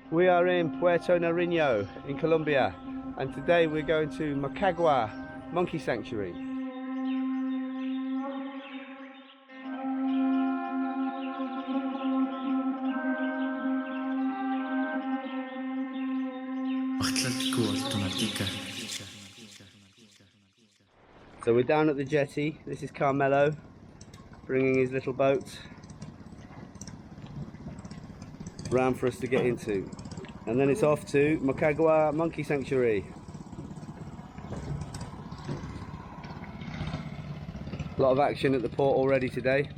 We are in Puerto Nariño in Colombia, and today we're going to Mocagua Monkey Sanctuary. So we're down at the jetty. This is Carmelo bringing his little boat round for us to get into, and then it's off to Mocagua Monkey Sanctuary. A lot of action at the port already today.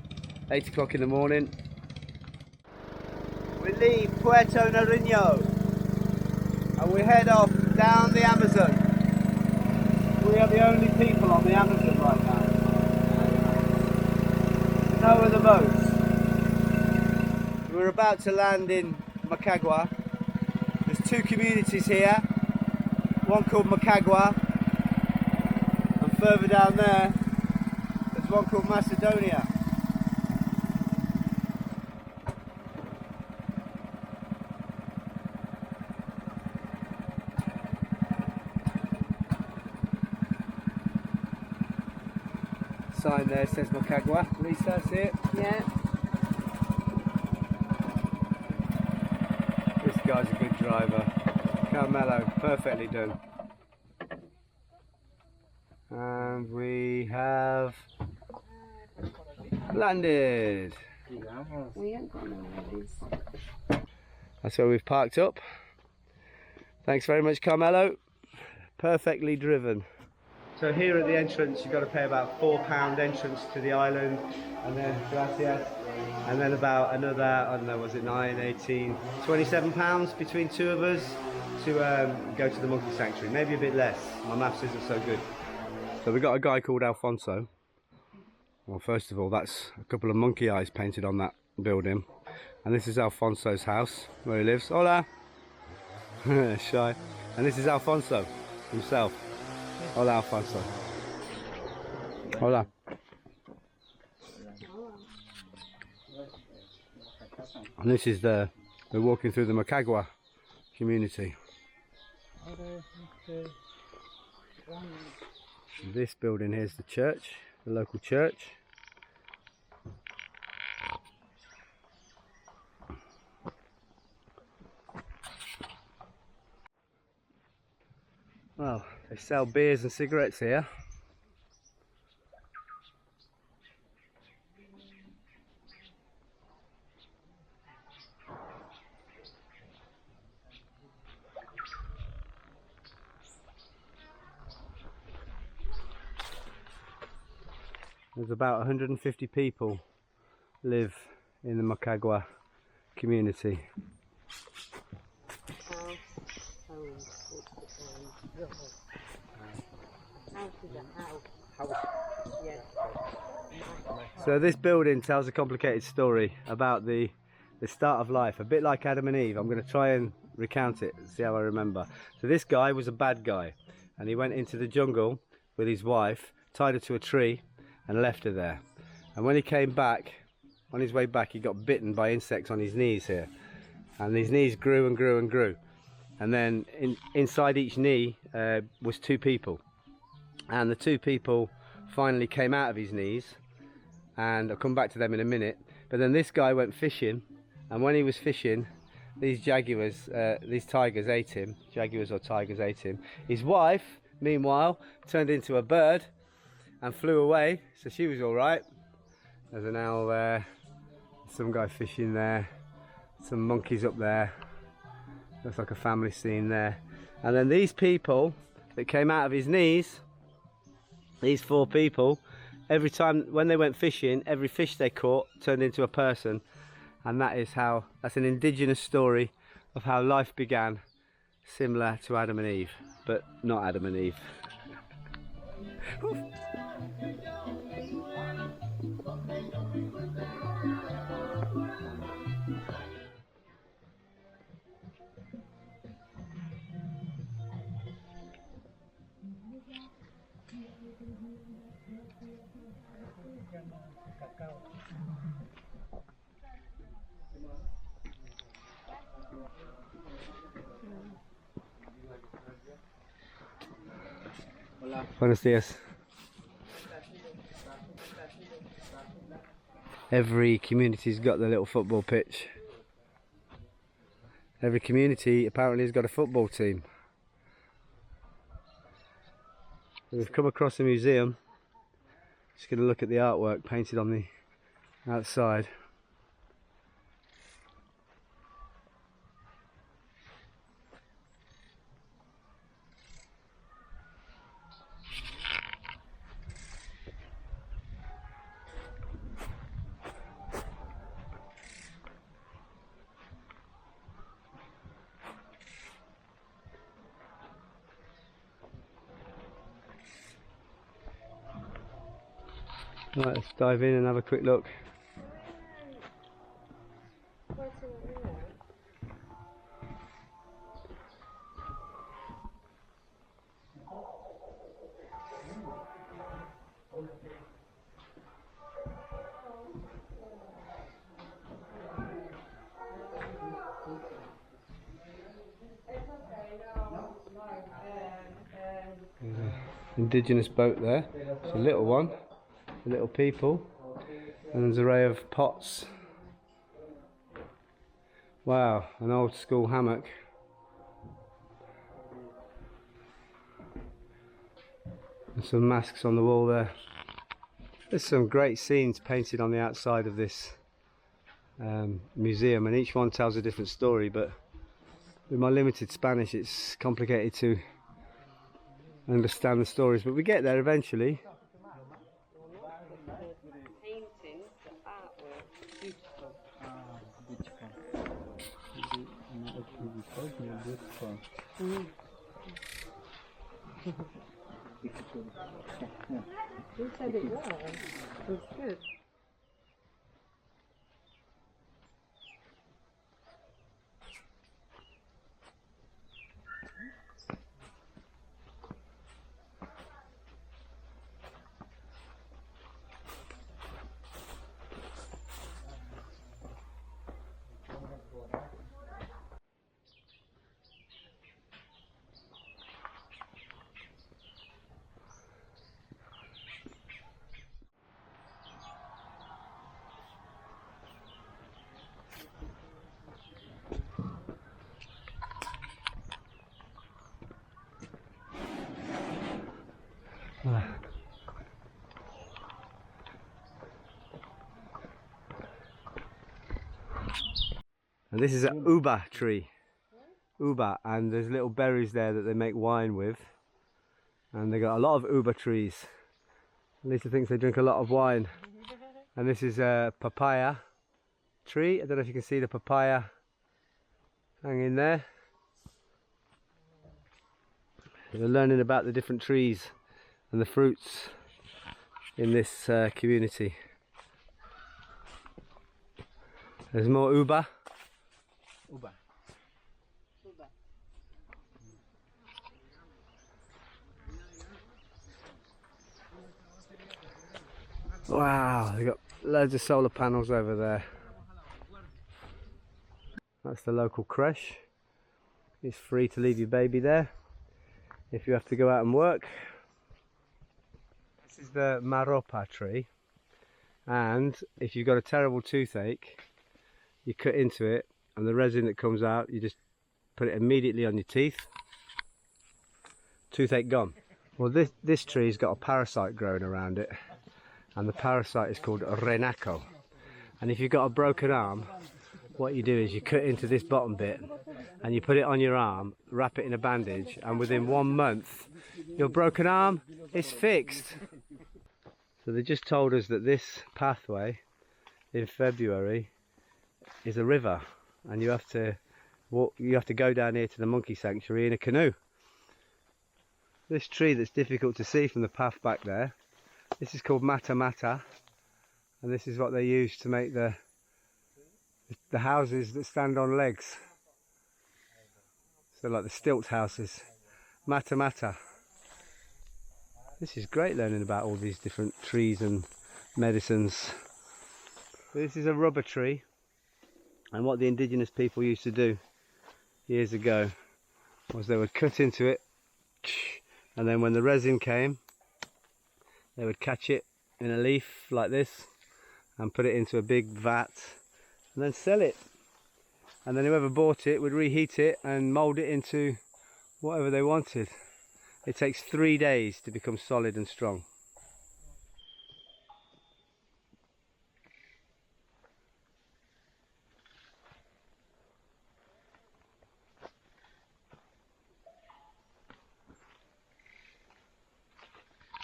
8 o'clock in the morning. We leave Puerto Nariño and we head off down the Amazon. We are the only people on the Amazon right now. No other boats. We're about to land in Mocagua. There's two communities here. One called Mocagua, and further down there there's one called Macedonia. Sign there says Mocagua. Lisa, see it? Yeah. This guy's a good driver. Carmelo, perfectly done. And we have landed. We ain't got no worries. That's where we've parked up. Thanks very much, Carmelo. Perfectly driven. So here at the entrance, you've got to pay about £4 entrance to the island, and then gracias, and then about another, I don't know, was it 9, 18, £27 between two of us to go to the monkey sanctuary. Maybe a bit less. My maths isn't so good. So we've got a guy called Alfonso. Well, first of all, that's a couple of monkey eyes painted on that building, and this is Alfonso's house where he lives. Hola. Shy. And this is Alfonso himself. Hola, Alfonso. Hola. And this is we're walking through the Mocagua community. This building here is the church, the local church. Well, they sell beers and cigarettes here. There's about 150 people live in the Mocagua community. So this building tells a complicated story about the start of life, a bit like Adam and Eve. I'm going to try and recount it, see how I remember. So this guy was a bad guy, and he went into the jungle with his wife, tied her to a tree and left her there. And when he came back, on his way back, he got bitten by insects on his knees here, and his knees grew and grew and grew. And then inside each knee was two people, and the two people finally came out of his knees, and I'll come back to them in a minute. But then this guy went fishing, and when he was fishing, these jaguars, these tigers ate him. Jaguars or tigers ate him. His wife, meanwhile, turned into a bird and flew away, so she was all right. There's an owl there, some guy fishing there, some monkeys up there. Looks like a family scene there. And then these people that came out of his knees, these four people, every time when they went fishing, every fish they caught turned into a person. And that's an indigenous story of how life began, similar to Adam and Eve, but not Adam and Eve. Buenos dias. Every community's got their little football pitch. Every community apparently has got a football team. We've come across a museum. Just going to look at the artwork painted on the outside. Right, let's dive in and have a quick look. There's an indigenous boat there. It's a little one, little people, and there's an array of pots. Wow, an old school hammock. And some masks on the wall there. There's some great scenes painted on the outside of this museum, and each one tells a different story, but with my limited Spanish it's complicated to understand the stories, but we get there eventually. You said it was. It was good. And this is an uba tree, uba, and there's little berries there that they make wine with, and they got a lot of uba trees. Lisa thinks they drink a lot of wine. And this is a papaya tree. I don't know if you can see the papaya hanging there. We're learning about the different trees and the fruits in this community. There's more uba. Uba. Wow, they've got loads of solar panels over there. That's the local creche. It's free to leave your baby there if you have to go out and work. This is the maropa tree, and if you've got a terrible toothache, you cut into it, and the resin that comes out, you just put it immediately on your teeth. Toothache gone. Well, this tree's got a parasite growing around it, and the parasite is called renaco. And if you've got a broken arm, what you do is you cut into this bottom bit and you put it on your arm, wrap it in a bandage, and within 1 month your broken arm is fixed. So they just told us that this pathway in February is a river, and you have to walk, you have to go down here to the monkey sanctuary in a canoe. This tree that's difficult to see from the path back there, this is called mata mata, and this is what they use to make the houses that stand on legs. So like the stilt houses. Mata mata. This is great, learning about all these different trees and medicines. This is a rubber tree, and what the indigenous people used to do years ago was they would cut into it, And then when the resin came, they would catch it in a leaf like this and put it into a big vat and then sell it. And then whoever bought it would reheat it and mould it into whatever they wanted. It takes 3 days to become solid and strong.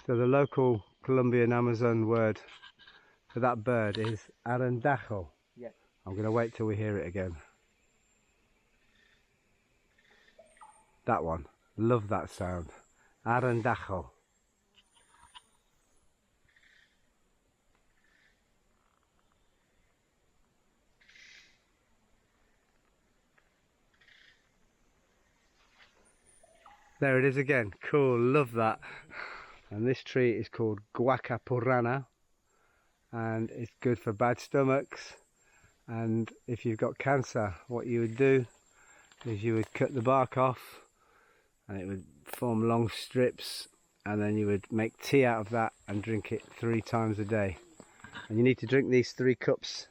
So the local Colombian Amazon word for that bird is arandajo. Yes. I'm going to wait till we hear it again. That one. Love that sound. Arandajo. There it is again. Cool. Love that. And this tree is called guacapurana, and it's good for bad stomachs. And if you've got cancer, what you would do is you would cut the bark off and it would form long strips, and then you would make tea out of that and drink it 3 times a day. And you need to drink these 3 cups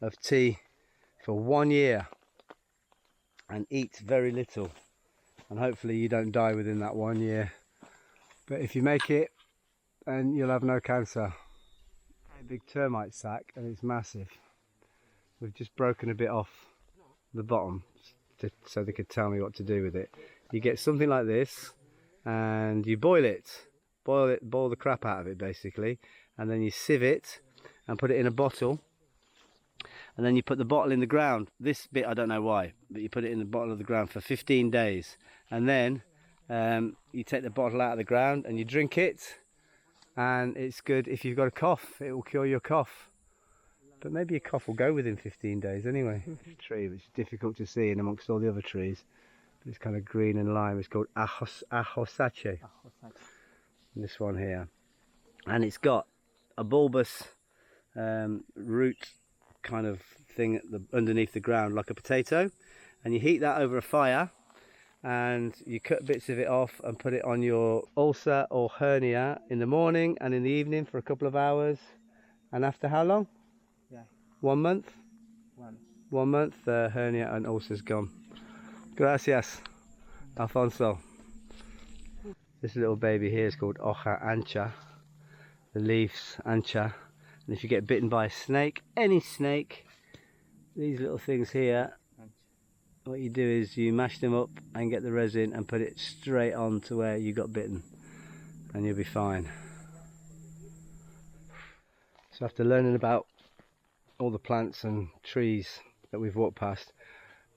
of tea for 1 year and eat very little, and hopefully you don't die within that 1 year. But if you make it, then you'll have no cancer. A big termite sack, and it's massive. We've just broken a bit off the bottom so they could tell me what to do with it. You get something like this and you boil it, boil the crap out of it basically, and then you sieve it and put it in a bottle, and then you put the bottle in the ground. This bit I don't know why, but you put it in the bottle of the ground for 15 days, and then you take the bottle out of the ground and you drink it, and it's good if you've got a cough. It will cure your cough. But maybe your cough will go within 15 days anyway. Tree which is difficult to see in amongst all the other trees. But it's kind of green and lime. It's called ahosache. This one here. And it's got a bulbous root kind of thing underneath the ground like a potato. And you heat that over a fire, and you cut bits of it off and put it on your ulcer or hernia in the morning and in the evening for a couple of hours. And after how long? 1 month? 1 month, the hernia and ulcer's gone. Gracias, Alfonso. This little baby here is called hoja ancha. The leaves ancha. And if you get bitten by a snake, any snake, these little things here, what you do is you mash them up and get the resin and put it straight on to where you got bitten, and you'll be fine. So after learning about all the plants and trees that we've walked past,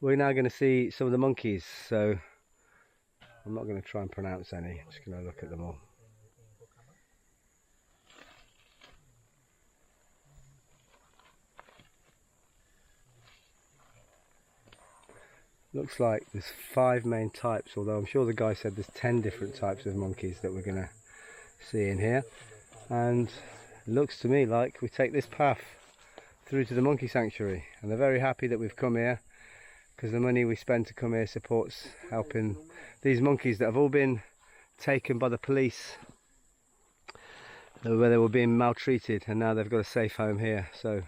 we're now going to see some of the monkeys. So I'm not going to try and pronounce any, I'm just going to look at them all. Looks like there's 5 main types, although I'm sure the guy said there's 10 different types of monkeys that we're going to see in here. And it looks to me like we take this path through to the monkey sanctuary, and they're very happy that we've come here, because the money we spend to come here supports helping these monkeys that have all been taken by the police where they were being maltreated, and now they've got a safe home here, so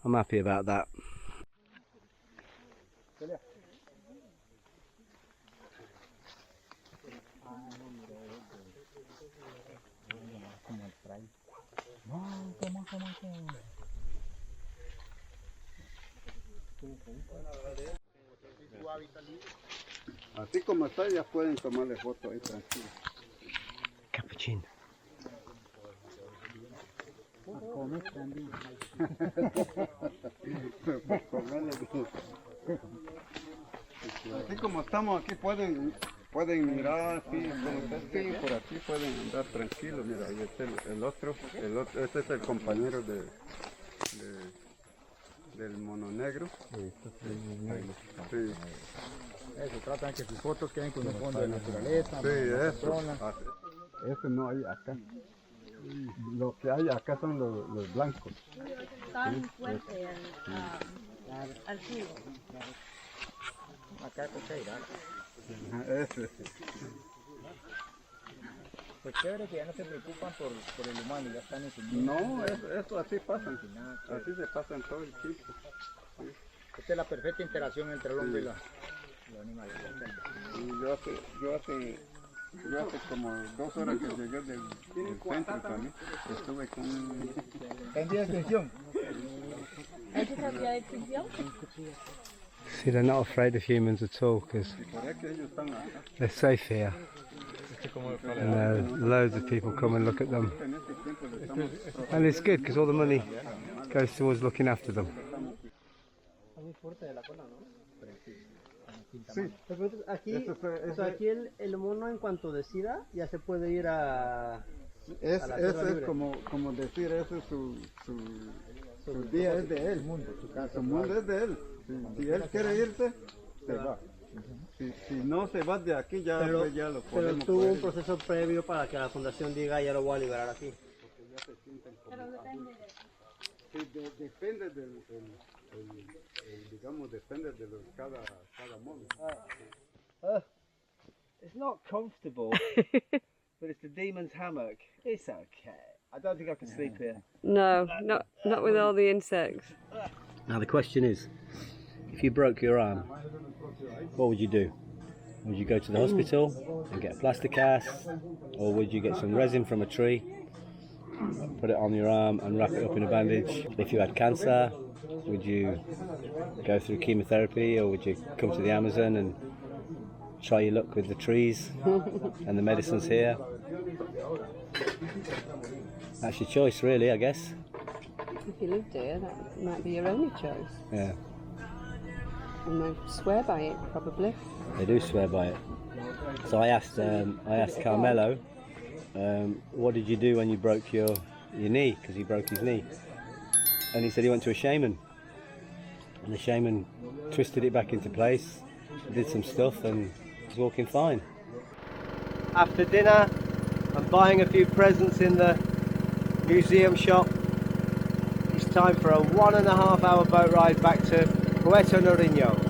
I'm happy about that. Así como está, ya pueden tomarle foto ahí tranquilo. Cappuccino. Así como estamos aquí, pueden mirar, sí, sí, por aquí pueden andar tranquilos. Mira, ahí está el otro, este es el compañero del mono negro. Sí. Eso, tratan que sus fotos queden con un fondo de naturaleza. Sí, eso. Eso no hay acá. Lo que hay acá son los blancos. Tan fuerte al frío. Acá es coqueira. Ese. Pues chévere que ya no se preocupan por el humano, ya están en su No, eso así pasa. Así se pasa en todo el tiempo. Esta es la perfecta interacción entre el hombre y los animales. Y yo hace como 2 horas que llegué del centro también. Estuve con... ¿Está en día de extinción? ¿Ellos están ya de extinción? See, they're not afraid of humans at all because Por ahí que ellos están acá. they're safe here. And loads of people come and look at them. En este tiempo le estamos... And it's good because all the money goes towards looking after them. Está muy fuerte de la cola, ¿no? Sí. Aquí, Eso fue- o sea, aquí el mono en cuanto decida ya se puede ir a... Es, a la eso selva es libre. como decir, eso es su día es de él, su mundo es de él. Si él quiere irse, se va. Si no se va de aquí, ya, Pero, pues ya lo pero podemos tuvo un coger. proceso previo para que la fundación diga ya lo voy a liberar aquí. Sí, depende digamos, depende de cada mono. It's not comfortable, but it's the demon's hammock. It's okay. I don't think I can sleep here. No, not with all the insects. Now the question is, if you broke your arm, what would you do? Would you go to the hospital and get a plaster cast, or would you get some resin from a tree, put it on your arm and wrap it up in a bandage? If you had cancer, would you go through chemotherapy, or would you come to the Amazon and try your luck with the trees and the medicines here? That's your choice, really, I guess. If you lived here, that might be your only choice. Yeah, And they swear by it, probably. they do swear by it. So I asked Carmelo, what did you do when you broke your knee? Because he broke his knee, and he said he went to a shaman, and the shaman twisted it back into place, did some stuff, and he's walking fine. After dinner, I'm buying a few presents in the museum shop. It's time for a 1.5 hour boat ride back to Puerto Nariño.